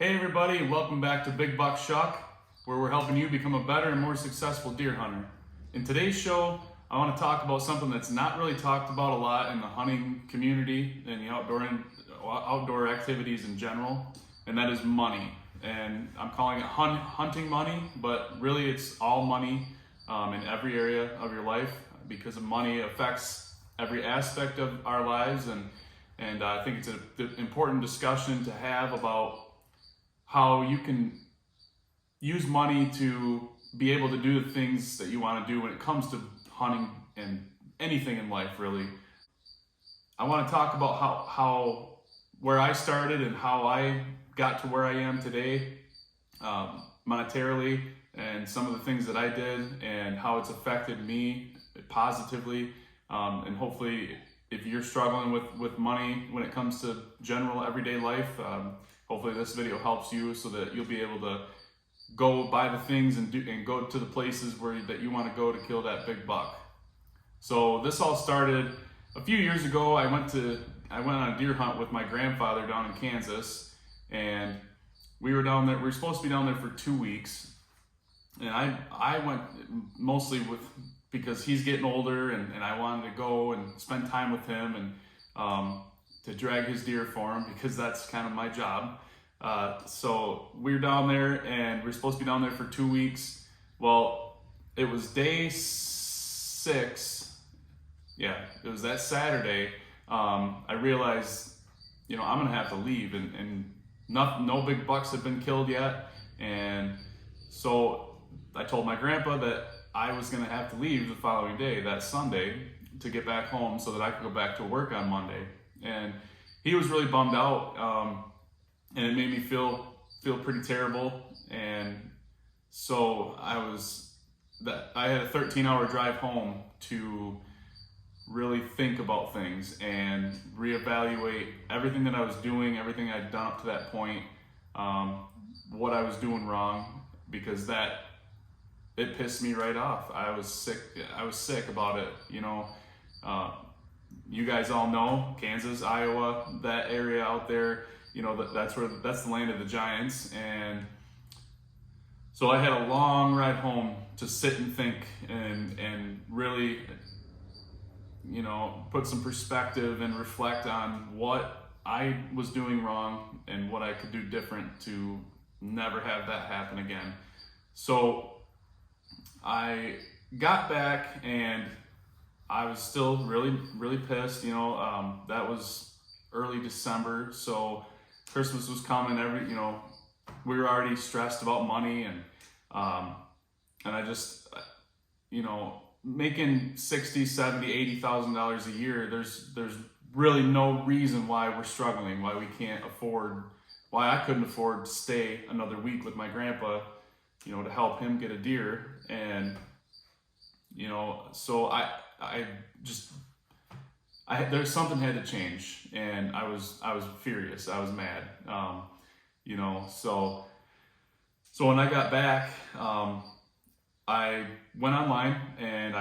Hey everybody, welcome back to Big Buck Shuck, where we're helping you become a better and more successful deer hunter. In today's show, I want to talk about something that's not really talked about a lot in the hunting community and the outdoor activities in general, and that is money. And I'm calling it hunting money, but really it's all money in every area of your life, because money affects every aspect of our lives, and I think it's an important discussion to have about how you can use money to be able to do the things that you want to do when it comes to hunting and anything in life, really. I want to talk about how where I started and how I got to where I am today, monetarily, and some of the things that I did and how it's affected me positively. And hopefully, if you're struggling with money when it comes to general everyday life, hopefully this video helps you so that you'll be able to go buy the things and go to the places that you want to go to kill that big buck. So this all started a few years ago. I went on a deer hunt with my grandfather down in Kansas, and we were down there. We were supposed to be down there for 2 weeks, and I went mostly because he's getting older, and I wanted to go and spend time with him and to drag his deer for him, because that's kind of my job. So we were down there, and we were supposed to be down there for 2 weeks. Well, it was day 6. Yeah, it was that Saturday. I realized, I'm gonna have to leave, and no big bucks had been killed yet. And so I told my grandpa that I was gonna have to leave the following day, that Sunday, to get back home so that I could go back to work on Monday. And he was really bummed out, and it made me feel pretty terrible. And so I had a 13-hour drive home to really think about things and reevaluate everything that I was doing, everything I'd done up to that point, what I was doing wrong, because it pissed me right off. I was sick about it. You guys all know Kansas, Iowa, that area out there. That's the land of the giants. And so I had a long ride home to sit and think and really, put some perspective and reflect on what I was doing wrong and what I could do different to never have that happen again. So I got back, and I was still really, really pissed. That was early December, so Christmas was coming. We were already stressed about money, and I just, making $60,000, $70,000, $80,000 a year. There's really no reason why we're struggling, why I couldn't afford to stay another week with my grandpa, to help him get a deer. And so there's something had to change, and I was furious. I was mad. So when I got back, I went online, and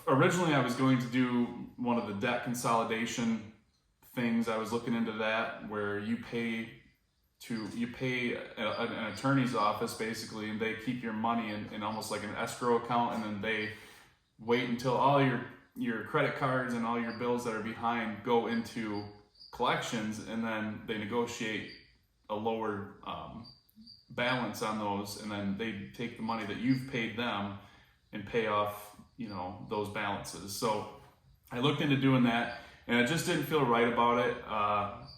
originally I was going to do one of the debt consolidation things. I was looking into that, where you pay an attorney's office basically, and they keep your money in almost like an escrow account, and then they wait until all your credit cards and all your bills that are behind go into collections, and then they negotiate a lower balance on those, and then they take the money that you've paid them and pay off those balances. So I looked into doing that, and I just didn't feel right about it.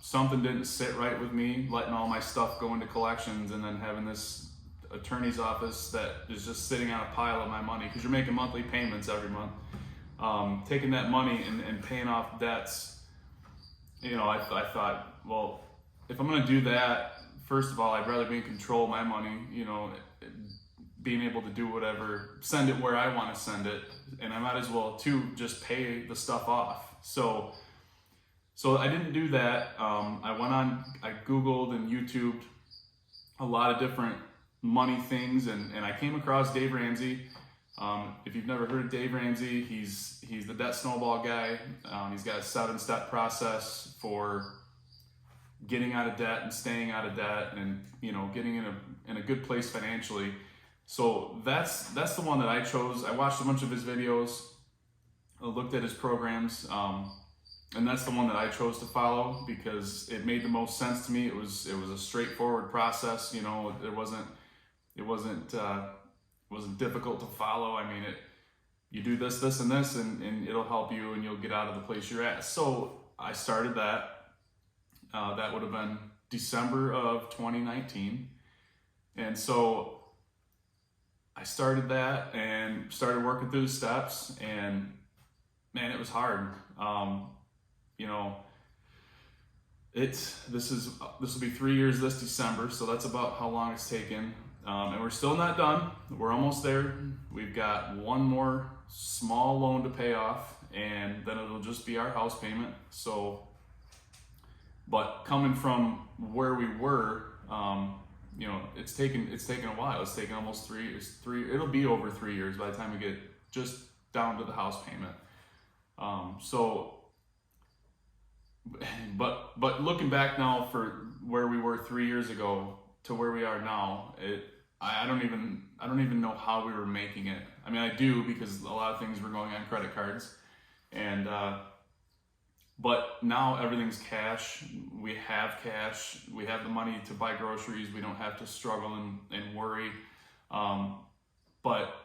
Something didn't sit right with me, letting all my stuff go into collections and then having this attorney's office that is just sitting on a pile of my money, because you're making monthly payments every month. Taking that money and paying off debts, I thought, well, if I'm going to do that, first of all, I'd rather be in control of my money, being able to do whatever, send it where I want to send it, and I might as well just pay the stuff off. So I didn't do that. I Googled and YouTubed a lot of different money things, and I came across Dave Ramsey. If you've never heard of Dave Ramsey, he's the debt snowball guy. He's got a 7-step process for getting out of debt and staying out of debt, and getting in a good place financially. So that's the one that I chose. I watched a bunch of his videos, looked at his programs, and that's the one that I chose to follow because it made the most sense to me. It was a straightforward process. It wasn't difficult to follow. I mean, you do this, this, and this, and it'll help you, and you'll get out of the place you're at. So I started that. That would have been December of 2019. And so I started that and started working through the steps, and man, it was hard. This will be 3 years this December, so that's about how long it's taken. And we're still not done. We're almost there. We've got one more small loan to pay off, and then it'll just be our house payment. So, but coming from where we were, it's taken a while. It's taken almost 3 years. It'll be over 3 years by the time we get just down to the house payment. But looking back now for where we were 3 years ago to where we are now, I don't even know how we were making it. I mean, I do, because a lot of things were going on credit cards, and but now everything's cash. We have cash. We have the money to buy groceries. We don't have to struggle and worry. But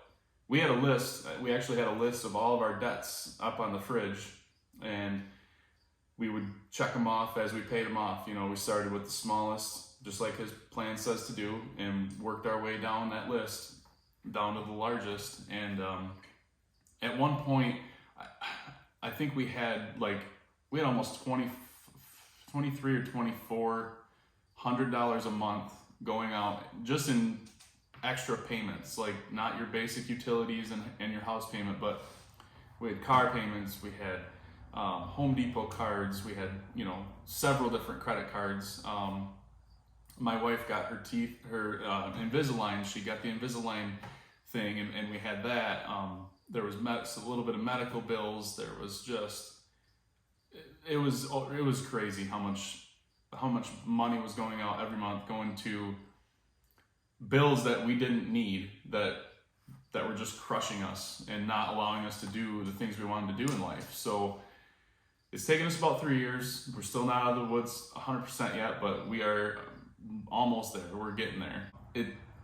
we had a list. We actually had a list of all of our debts up on the fridge, and we would check them off as we paid them off. We started with the smallest, just like his plan says to do, and worked our way down that list, down to the largest. And at one point, I think we had almost $23 or $2,400 a month going out just in extra payments, like not your basic utilities and your house payment, but we had car payments, we had Home Depot cards, we had several different credit cards. My wife got her Invisalign. She got the Invisalign thing, and we had that. There was a little bit of medical bills. There was just it was crazy how much money was going out every month, going to bills that we didn't need, that were just crushing us and not allowing us to do the things we wanted to do in life. So it's taken us about 3 years. We're still not out of the woods 100% yet, but we are almost there. We're getting there.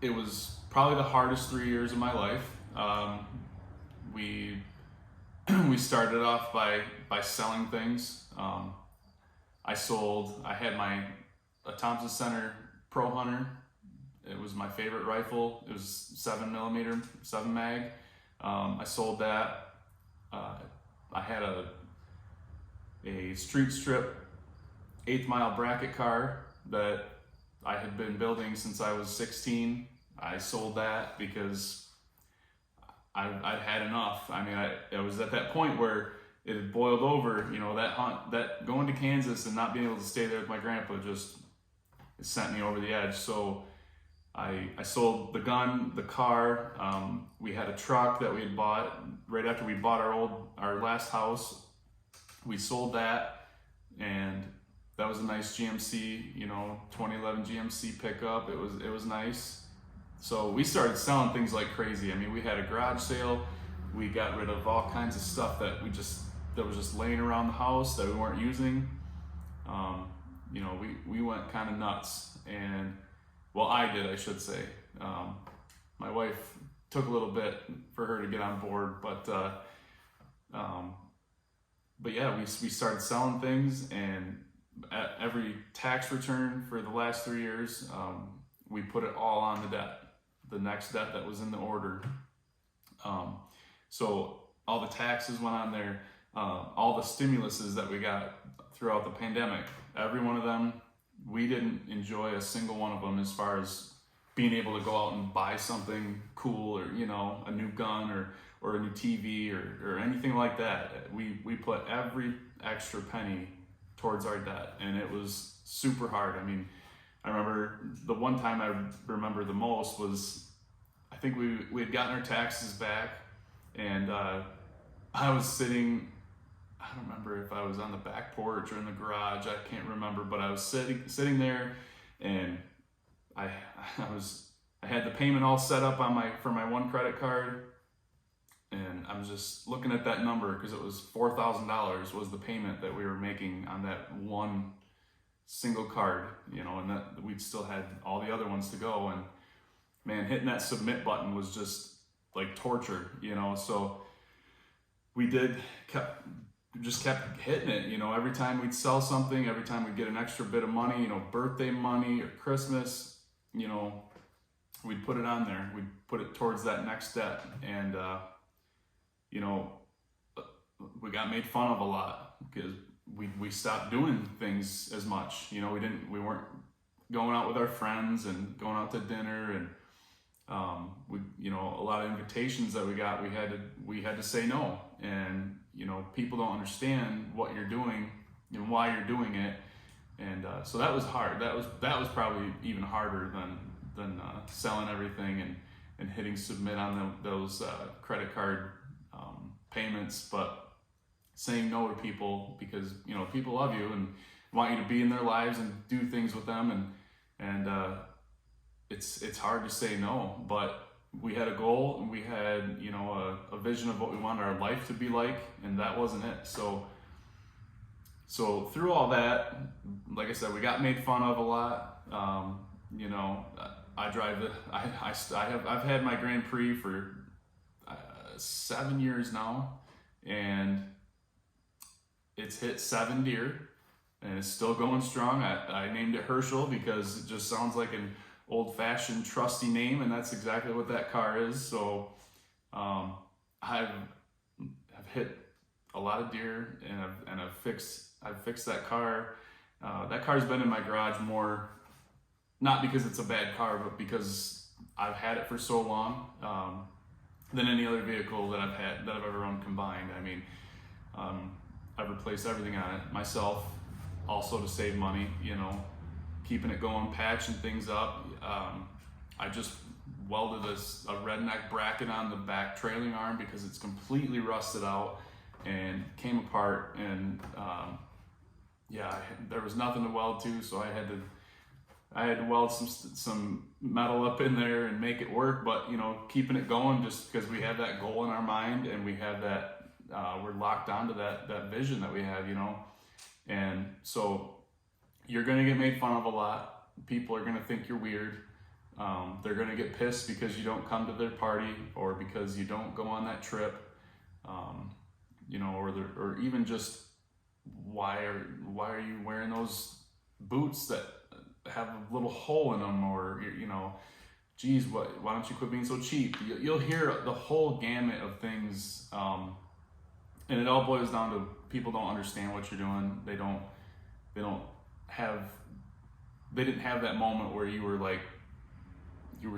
It was probably the hardest 3 years of my life. We started off by selling things. I had a Thompson Center Pro Hunter. It was my favorite rifle. It was 7mm, 7 mag. I sold that. I had a Street Strip 8th Mile bracket car that I had been building since I was 16. I sold that because I'd had enough. I mean, I was at that point where it had boiled over. That going to Kansas and not being able to stay there with my grandpa it sent me over the edge. So I sold the gun, the car. We had a truck that we had bought right after we bought our last house. We sold that, and that was a nice GMC, 2011 GMC pickup. It was nice. So we started selling things like crazy. I mean, we had a garage sale. We got rid of all kinds of stuff that was just laying around the house that we weren't using. We went kind of nuts, and well, I did, I should say. My wife took a little bit for her to get on board, but yeah, we started selling things, and at every tax return for the last 3 years, we put it all on the next debt that was in the order. So all the taxes went on there, all the stimuluses that we got throughout the pandemic, every one of them, we didn't enjoy a single one of them as far as being able to go out and buy something cool, or a new gun or a new TV or anything like that. We put every extra penny towards our debt, and it was super hard. I mean, I remember the one time I remember the most was, I think we had gotten our taxes back, and I was sitting, I don't remember if I was on the back porch or in the garage. I can't remember, but I was sitting there, and I had the payment all set up for my one credit card, and I was just looking at that number because it was $4,000 was the payment that we were making on that one single card, and that we'd still had all the other ones to go. And man, hitting that submit button was just like torture, so we kept hitting it, every time we'd sell something, every time we'd get an extra bit of money, birthday money or Christmas, we'd put it on there. We'd put it towards that next debt. And, we got made fun of a lot because we stopped doing things as much. We weren't going out with our friends and going out to dinner, and a lot of invitations that we got, we had to say no. And people don't understand what you're doing and why you're doing it, and so that was hard. That was probably even harder than selling everything and hitting submit on those credit card payments. But saying no to people because people love you and want you to be in their lives and do things with them, and it's hard to say no. But we had a goal, and we had a vision of what we wanted our life to be like, and that wasn't it. So through all that, like I said, we got made fun of a lot. I've had my Grand Prix for 7 years now, and it's hit 7 deer, and it's still going strong. I named it Herschel because it just sounds like an old-fashioned trusty name, and that's exactly what that car is. So I've hit a lot of deer, and I've fixed that car. That car's been in my garage more, not because it's a bad car, but because I've had it for so long, than any other vehicle that I've ever owned combined. I mean, I've replaced everything on it myself, also to save money, keeping it going, patching things up. I just welded a redneck bracket on the back trailing arm because it's completely rusted out and came apart, and there was nothing to weld to, so I had to weld some metal up in there and make it work. But keeping it going just because we have that goal in our mind, and we have that we're locked onto that vision that we have, and so you're gonna get made fun of a lot. People are gonna think you're weird. They're gonna get pissed because you don't come to their party, or because you don't go on that trip, or even just why are you wearing those boots that have a little hole in them, or geez, why don't you quit being so cheap? You'll hear the whole gamut of things, and it all boils down to people don't understand what you're doing. They didn't have that moment where you were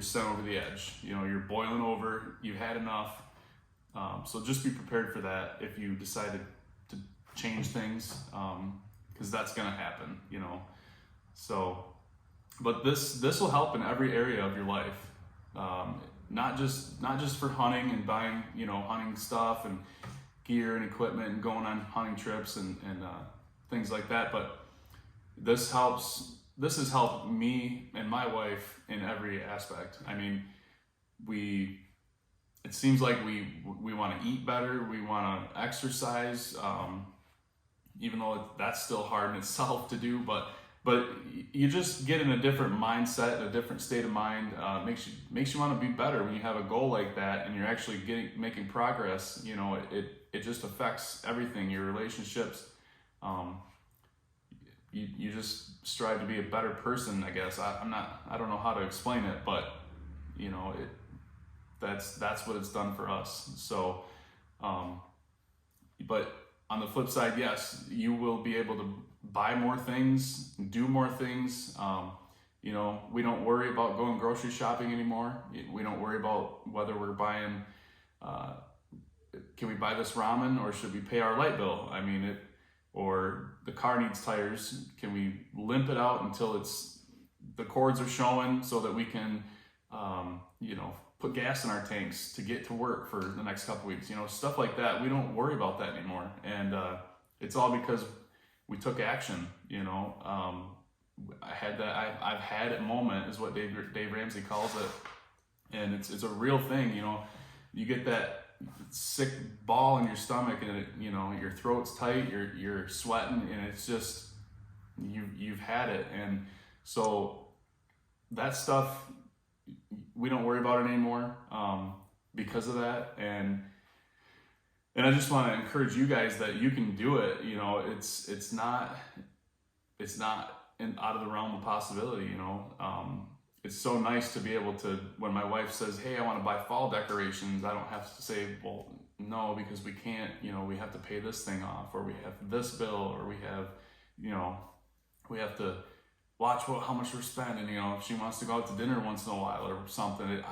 sent over the edge. You're boiling over. You've had enough. So just be prepared for that if you decided to change things, because that's gonna happen. So, but this will help in every area of your life. Not just for hunting and buying hunting stuff and gear and equipment and going on hunting trips and things like that, but this has helped me and my wife in every aspect. I mean, it seems like we want to eat better, we want to exercise, even though that's still hard in itself to do, but you just get in a different mindset, a different state of mind. Makes you want to be better when you have a goal like that, and you're actually making progress. It just affects everything, your relationships. You just strive to be a better person, I guess. I don't know how to explain it, but that's what it's done for us. So, but on the flip side, yes, you will be able to buy more things, do more things. We don't worry about going grocery shopping anymore. We don't worry about whether we're buying, can we buy this ramen, or should we pay our light bill? I mean, or the car needs tires. Can we limp it out until the cords are showing so that we can, put gas in our tanks to get to work for the next couple weeks, stuff like that. We don't worry about that anymore. And it's all because we took action. I had that. I've had a moment, is what Dave Ramsey calls it, and it's a real thing. You get that sick ball in your stomach, and your throat's tight, you're sweating, and it's just you've had it, and so that stuff we don't worry about it anymore because of that, and I just want to encourage you guys that you can do it. It's not out of the realm of possibility. It's so nice to be able to, when my wife says, hey, I want to buy fall decorations, I don't have to say, well, no, because we can't, we have to pay this thing off, or we have this bill, or we have to watch how much we're spending. If she wants to go out to dinner once in a while or something,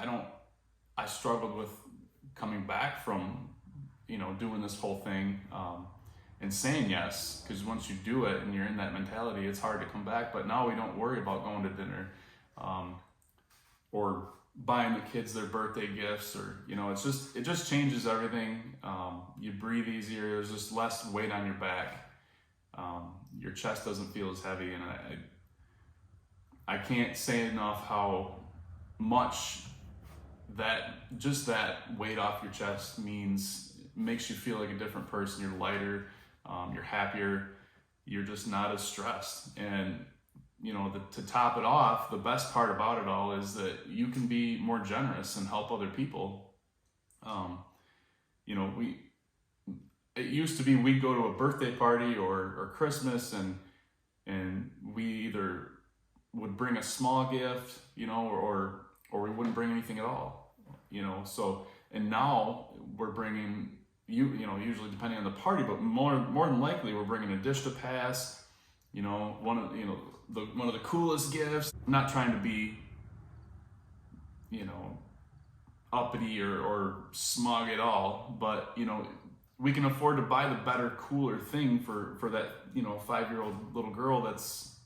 I struggled with coming back from, doing this whole thing, and saying yes, because once you do it and you're in that mentality, it's hard to come back. But now we don't worry about going to dinner, or buying the kids their birthday gifts, or it just changes everything. You breathe easier. There's just less weight on your back. Your chest doesn't feel as heavy, and I can't say enough how much that weight off your chest makes you feel like a different person. You're lighter, you're happier, you're just not as stressed. And to top it off, the best part about it all is that you can be more generous and help other people. It used to be we'd go to a birthday party or Christmas, and we either would bring a small gift, or we wouldn't bring anything at all, so, and now we're bringing usually depending on the party, but more than likely we're bringing a dish to pass, one of the coolest gifts. I'm not trying to be, uppity or smug at all, but we can afford to buy the better, cooler thing for that 5-year-old little girl that's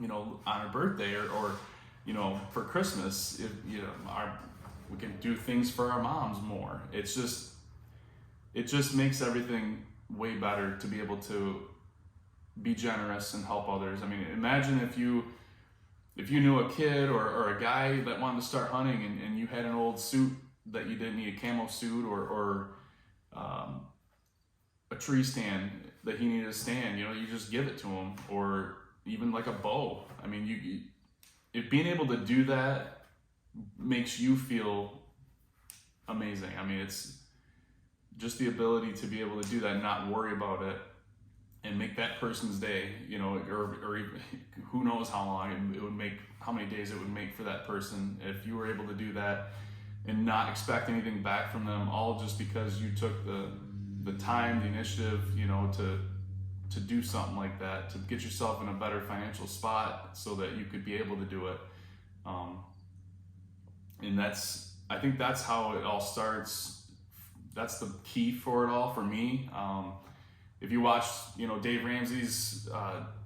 on her birthday, or for Christmas. If we can do things for our moms more. It just makes everything way better to be able to be generous and help others. I mean, imagine if you knew a kid or a guy that wanted to start hunting, and you had an old suit that you didn't need, a camo suit, or a tree stand that he needed to stand, you just give it to him, or even like a bow. I mean, if being able to do that makes you feel amazing. I mean, it's just the ability to be able to do that and not worry about it, and make that person's day, or even, who knows how long it would make, how many days it would make for that person if you were able to do that and not expect anything back from them, all just because you took the time, the initiative, to do something like that, to get yourself in a better financial spot so that you could be able to do it. And I think that's how it all starts. That's the key for it all for me. If you watch, Dave Ramsey's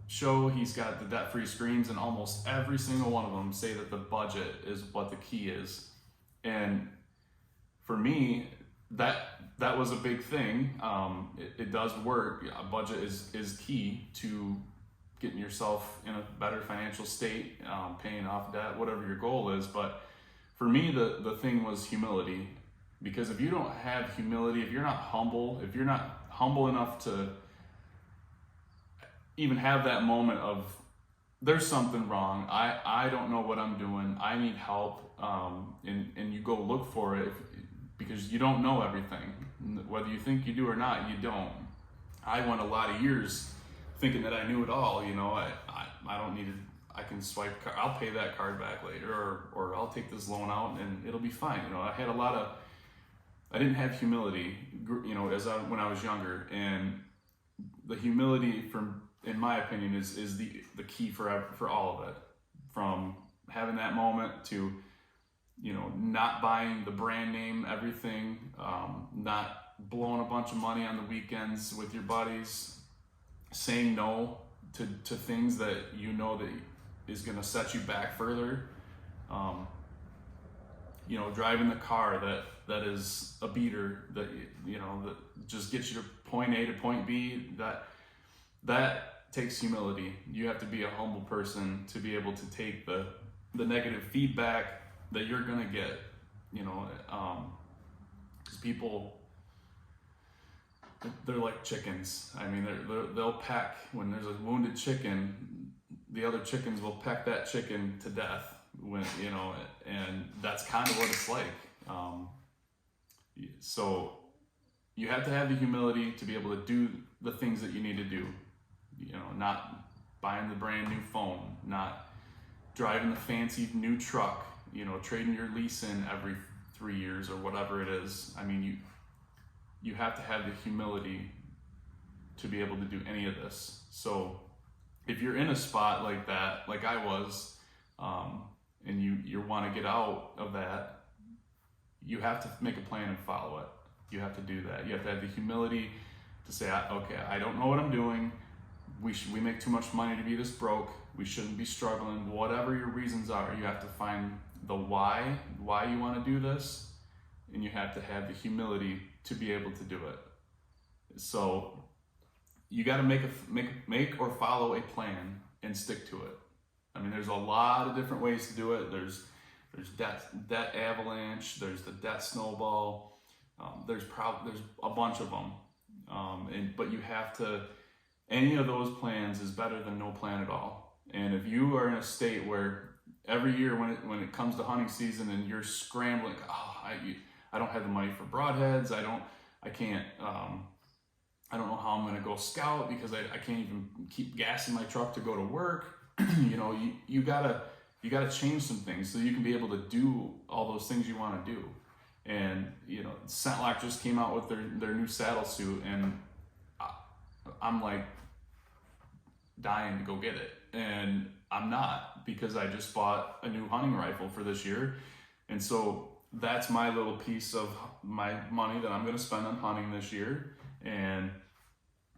show, he's got the debt-free screens, and almost every single one of them say that the budget is what the key is. And for me, that was a big thing. It does work. A budget is key to getting yourself in a better financial state, paying off debt, whatever your goal is. But for me, the thing was humility. Because if you don't have humility, if you're not humble enough to even have that moment of, there's something wrong, I don't know what I'm doing, I need help, and you go look for it, because you don't know everything. Whether you think you do or not, you don't. I went a lot of years thinking that I knew it all. I don't need to, I can swipe, I'll pay that card back later, or I'll take this loan out and it'll be fine. I didn't have humility, when I was younger, and the humility, in my opinion, is the key for all of it. From having that moment to, not buying the brand name everything, not blowing a bunch of money on the weekends with your buddies, saying no to things that that is going to set you back further. Driving the car that is a beater, that just gets you to point A to point B, that that takes humility. You have to be a humble person to be able to take the negative feedback that you're gonna get, you know, because people, they're like chickens. I mean, they'll peck. When there's a wounded chicken, the other chickens will peck that chicken to death. When, you know, and that's kind of what it's like. So you have to have the humility to be able to do the things that you need to do. You know, not buying the brand new phone, not driving the fancy new truck, you know, trading your lease in every 3 years or whatever it is. I mean, you have to have the humility to be able to do any of this. So if you're in a spot like that, like I was, and you want to get out of that, you have to make a plan and follow it. You have to do that. You have to have the humility to say, okay, I don't know what I'm doing. We make too much money to be this broke. We shouldn't be struggling. Whatever your reasons are, you have to find the why you want to do this, and you have to have the humility to be able to do it. So you got to make or follow a plan and stick to it. I mean, there's a lot of different ways to do it. There's debt avalanche. There's the debt snowball. There's a bunch of them. But you have to. Any of those plans is better than no plan at all. And if you are in a state where every year when it comes to hunting season and you're scrambling, I don't have the money for broadheads. I don't know how I'm going to go scout because I can't even keep gas in my truck to go to work. You know, you gotta change some things so you can be able to do all those things you want to do. And you know, ScentLok just came out with their new saddle suit, and I'm like dying to go get it, and I'm not, because I just bought a new hunting rifle for this year, and so that's my little piece of my money that I'm going to spend on hunting this year, and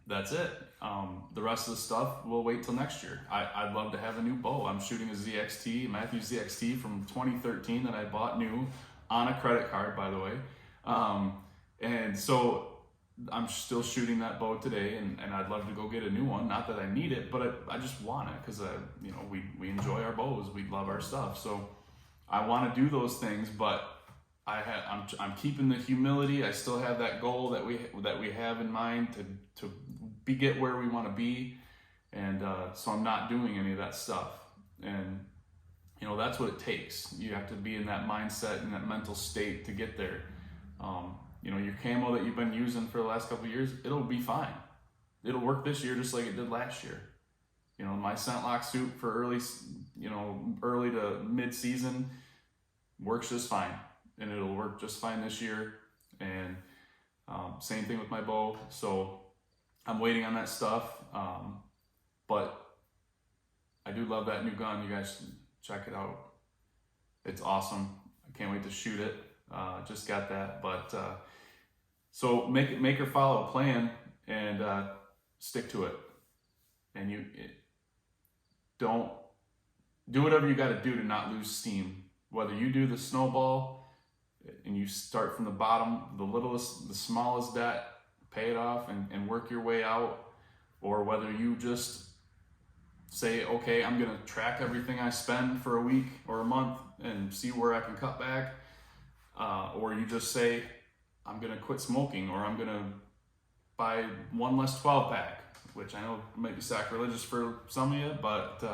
that's it. The rest of the stuff will wait till next year. I'd love to have a new bow. I'm shooting a ZXT, Matthews ZXT from 2013 that I bought new on a credit card, by the way. And so I'm still shooting that bow today, and I'd love to go get a new one. Not that I need it, but I just want it because you know, we enjoy our bows, we love our stuff. So I want to do those things, but I'm keeping the humility. I still have that goal that we have in mind to get where we want to be, and so I'm not doing any of that stuff. And you know, that's what it takes. You have to be in that mindset and that mental state to get there. You know, your camo that you've been using for the last couple of years, it'll be fine. It'll work this year just like it did last year. You know, my ScentLok suit for early to mid-season works just fine, and it'll work just fine this year. And same thing with my bow. So I'm waiting on that stuff, but I do love that new gun. You guys check it out. It's awesome. I can't wait to shoot it. Just got that, but so make or follow a plan and stick to it. And don't do whatever you got to do to not lose steam. Whether you do the snowball and you start from the bottom, the smallest debt, pay it off and work your way out, or whether you just say, okay, I'm gonna track everything I spend for a week or a month and see where I can cut back, or you just say, I'm gonna quit smoking, or I'm gonna buy one less 12 pack, which I know might be sacrilegious for some of you, but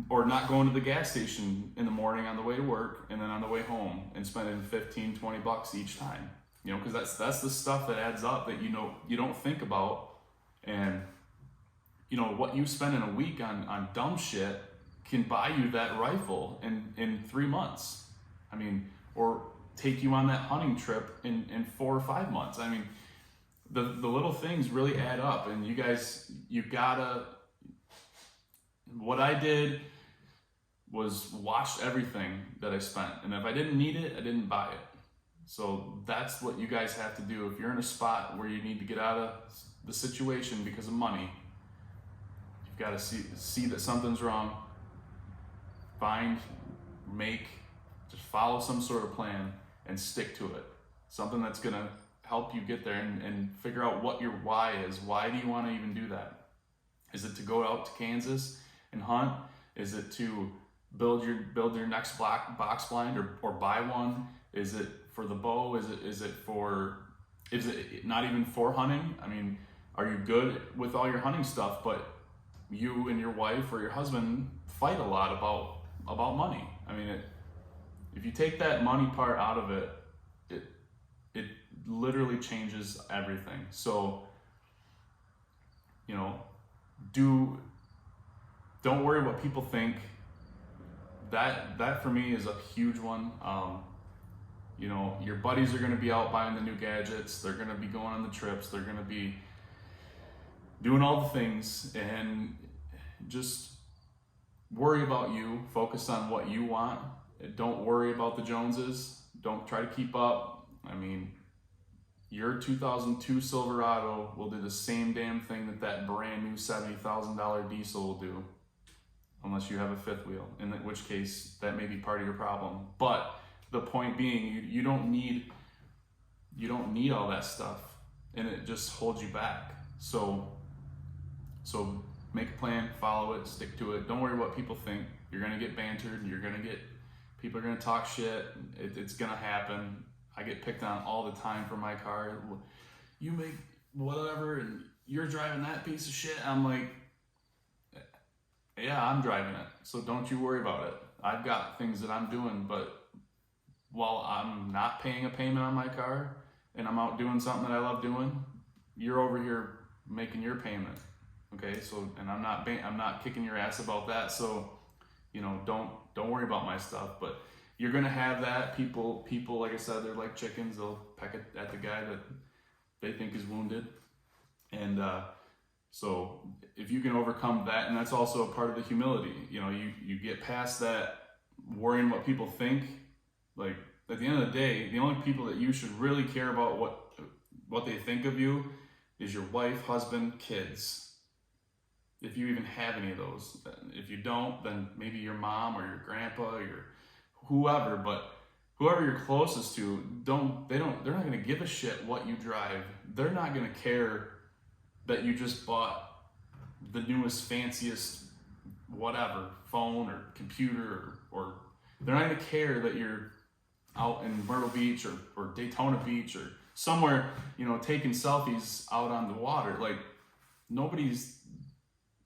or not going to the gas station in the morning on the way to work and then on the way home and spending $15-20 each time. You know, because that's the stuff that adds up that you don't think about. And you know, what you spend in a week on dumb shit can buy you that rifle in 3 months. I mean, or take you on that hunting trip in 4 or 5 months. I mean, the little things really add up, and you guys, you gotta. What I did was watch everything that I spent, and if I didn't need it, I didn't buy it. So that's what you guys have to do. If you're in a spot where you need to get out of the situation because of money, you've got to see that something's wrong. Just follow some sort of plan and stick to it. Something that's gonna help you get there and figure out what your why is. Why do you want to even do that? Is it to go out to Kansas and hunt? Is it to build your next box blind or buy one? Is it for the bow? Is it not even for hunting? I mean, are you good with all your hunting stuff, but you and your wife or your husband fight a lot about money? I mean, if you take that money part out of it, it literally changes everything. So, you know, don't worry what people think. That for me is a huge one. You know, your buddies are going to be out buying the new gadgets. They're going to be going on the trips. They're going to be doing all the things, and just worry about you. Focus on what you want. Don't worry about the Joneses. Don't try to keep up. I mean, your 2002 Silverado will do the same damn thing that brand new $70,000 diesel will do, unless you have a fifth wheel, in which case that may be part of your problem. But the point being, you don't need all that stuff, and it just holds you back. So make a plan, follow it, stick to it. Don't worry what people think. You're gonna get bantered. People are gonna talk shit. It's gonna happen. I get picked on all the time for my car. You make whatever, and you're driving that piece of shit. I'm like, yeah, I'm driving it. So don't you worry about it. I've got things that I'm doing, but while I'm not paying a payment on my car and I'm out doing something that I love doing, you're over here making your payment. Okay, so, and I'm not kicking your ass about that. So, you know, don't worry about my stuff. But you're gonna have that. People, like I said, they're like chickens. They'll peck at the guy that they think is wounded. And so if you can overcome that, and that's also a part of the humility. You know, you get past that worrying what people think. Like, at the end of the day, the only people that you should really care about what they think of you is your wife, husband, kids. If you even have any of those. If you don't, then maybe your mom or your grandpa or your whoever, but whoever you're closest to, they're not going to give a shit what you drive. They're not going to care that you just bought the newest, fanciest whatever phone or computer, or they're not going to care that you're out in Myrtle Beach or Daytona Beach or somewhere, you know, taking selfies out on the water. Like,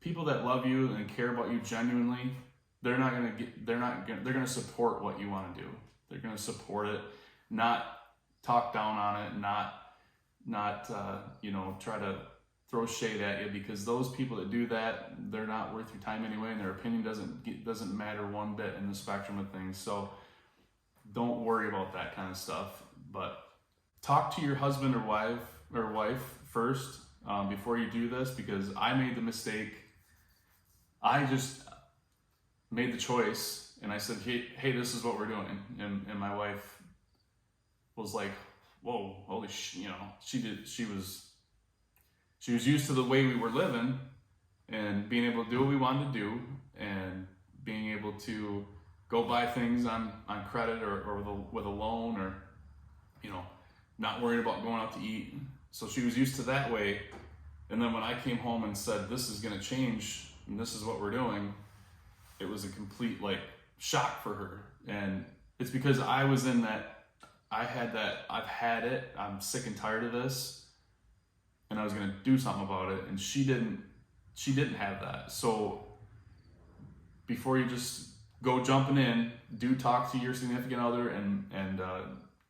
people that love you and care about you genuinely, they're going to support what you want to do. They're going to support it, not talk down on it, not you know, try to throw shade at you, because those people that do that, they're not worth your time anyway, and their opinion doesn't matter one bit in the spectrum of things. So don't worry about that kind of stuff, but talk to your husband or wife first before you do this, because I made the mistake. I just made the choice, and I said, hey, this is what we're doing. And my wife was like, whoa, holy shit, you know, she was used to the way we were living and being able to do what we wanted to do, and being able to go buy things on credit or with a loan, or, you know, not worried about going out to eat. So she was used to that way. And then when I came home and said, this is going to change and this is what we're doing, it was a complete shock for her. And it's because I was in that, I've had it, I'm sick and tired of this, and I was going to do something about it. And she didn't have that. So before you just go jumping in, do talk to your significant other and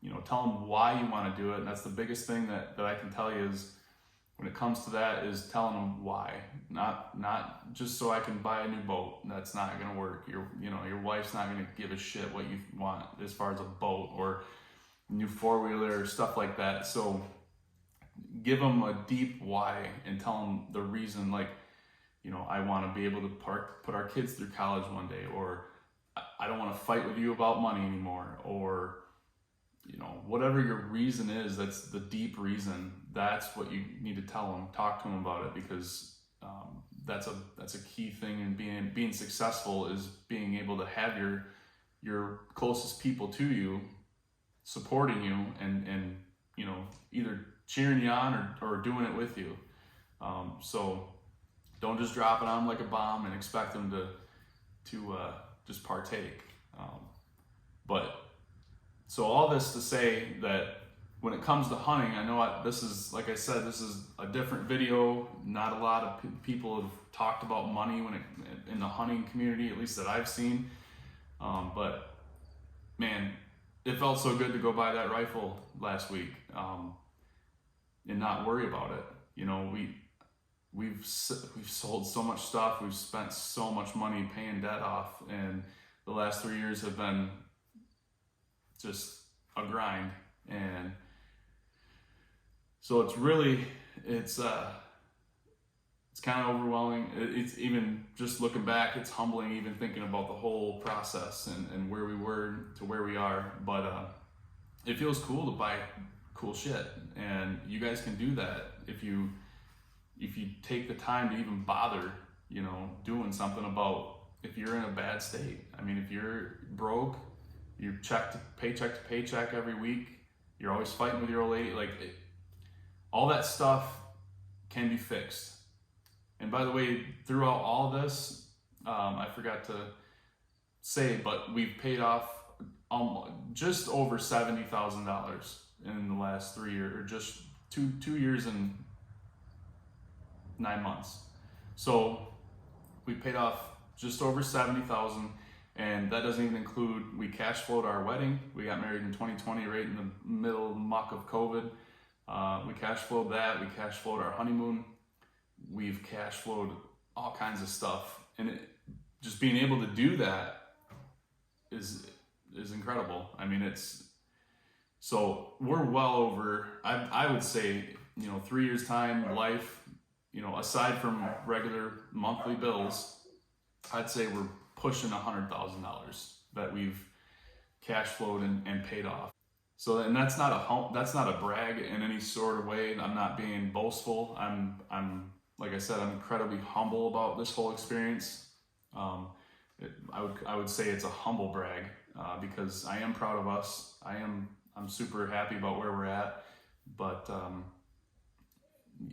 you know, tell them why you want to do it. And that's the biggest thing that I can tell you is, when it comes to that, is telling them why. Not just so I can buy a new boat. That's not going to work. Your wife's not going to give a shit what you want as far as a boat or new four-wheeler or stuff like that. So give them a deep why and tell them the reason, like, you know, I want to be able to put our kids through college one day, or I don't want to fight with you about money anymore, or, you know, whatever your reason is, that's the deep reason. That's what you need to tell them. Talk to them about it, because that's a key thing in being successful, is being able to have your closest people to you supporting you and either cheering you on or doing it with you. So don't just drop it on them like a bomb and expect them to just partake. But so all this to say that when it comes to hunting, I know this is, like I said, this is a different video. Not a lot of people have talked about money in the hunting community, at least that I've seen. But man, it felt so good to go buy that rifle last week and not worry about it. We've sold so much stuff. We've spent so much money paying debt off, and the last 3 years have been just a grind. And so it's kind of overwhelming. It's even just looking back, it's humbling even thinking about the whole process and where we were to where we are. But it feels cool to buy cool shit, and you guys can do that if you take the time to even bother, doing something about if you're in a bad state. I mean, if you're broke, you're paycheck to paycheck every week, you're always fighting with your old lady, all that stuff can be fixed. And by the way, throughout all of this, I forgot to say, but we've paid off just over $70,000 in the last 3 years, or just two years and 9 months. So we paid off just over $70,000, and that doesn't even include, we cash flowed our wedding. We got married in 2020, right in the middle muck of COVID. We cash flowed that. We cash flowed our honeymoon. We've cash flowed all kinds of stuff, and just being able to do that is incredible. I mean, so we're well over, I would say, 3 years time life, aside from regular monthly bills, I'd say we're pushing $100,000 that we've cash flowed and paid off. So, and that's not a brag in any sort of way. I'm not being boastful. I'm like I said, I'm incredibly humble about this whole experience. I would say it's a humble brag because I am proud of us. I'm super happy about where we're at, but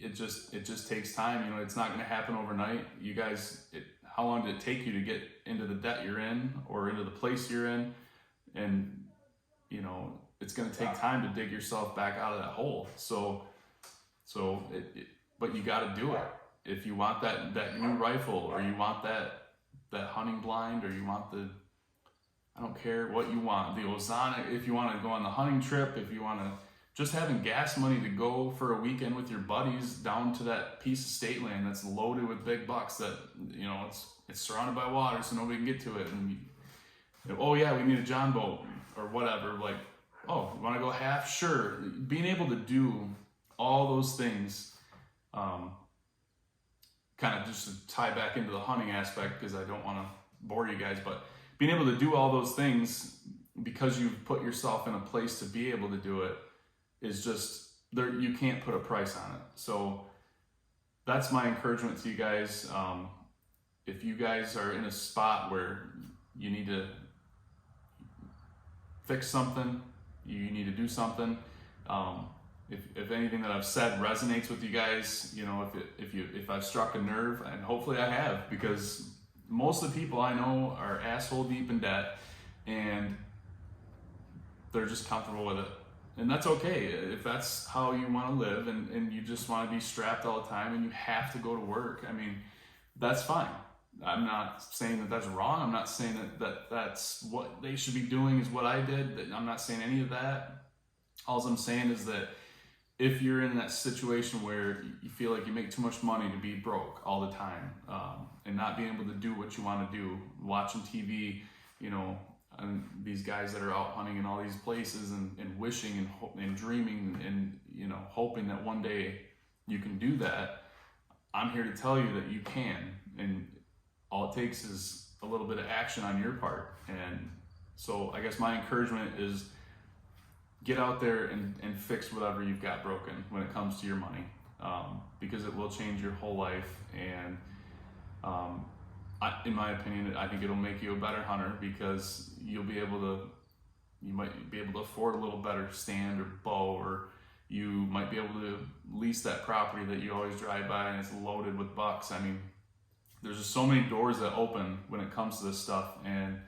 it just takes time. It's not going to happen overnight. You guys, how long did it take you to get into the debt you're in or into the place you're in? And it's going to take time to dig yourself back out of that hole. But you got to do it. If you want that new rifle, or you want that hunting blind, or you want I don't care what you want, the Ozonic, if you want to go on the hunting trip, if you want to just having gas money to go for a weekend with your buddies down to that piece of state land that's loaded with big bucks that, it's surrounded by water so nobody can get to it. And oh yeah, we need a John boat or whatever. Oh, you want to go half? Sure. Being able to do all those things, kind of just to tie back into the hunting aspect, because I don't want to bore you guys, but being able to do all those things because you've put yourself in a place to be able to do it is just there. You can't put a price on it. So that's my encouragement to you guys. If you guys are in a spot where you need to fix something, you need to do something. If anything that I've said resonates with you guys, if I've struck a nerve, and hopefully I have, because most of the people I know are asshole deep in debt, and they're just comfortable with it. And that's okay if that's how you want to live, and you just want to be strapped all the time and you have to go to work. I mean, that's fine. I'm not saying that that's wrong. I'm not saying that that's what they should be doing is what I did. I'm not saying any of that. All I'm saying is that if you're in that situation where you feel like you make too much money to be broke all the time, and not being able to do what you want to do, watching TV, and these guys that are out hunting in all these places and wishing and dreaming and hoping that one day you can do that, I'm here to tell you that you can, and all it takes is a little bit of action on your part. And so I guess my encouragement is get out there and fix whatever you've got broken when it comes to your money, because it will change your whole life. And in my opinion, I think it'll make you a better hunter, because you might be able to afford a little better stand or bow, or you might be able to lease that property that you always drive by and it's loaded with bucks. I mean, there's just so many doors that open when it comes to this stuff. And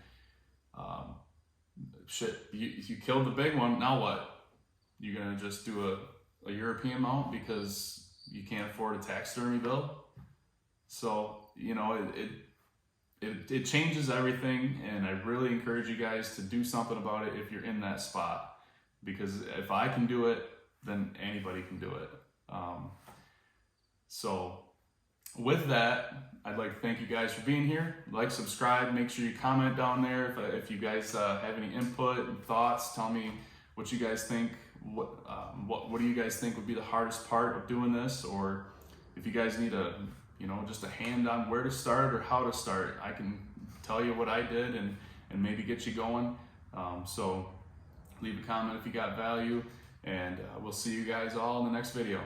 shit, you killed the big one, now what? You're gonna just do a European mount because you can't afford a taxidermy bill? So, you know, it changes everything, and I really encourage you guys to do something about it if you're in that spot. Because if I can do it, then anybody can do it. So with that, I'd like to thank you guys for being here. Like, subscribe, make sure you comment down there if you guys have any input and thoughts. Tell me what you guys think. What do you guys think would be the hardest part of doing this? Or if you guys need just a hand on where to start or how to start, I can tell you what I did and maybe get you going. So leave a comment if you got value, and we'll see you guys all in the next video.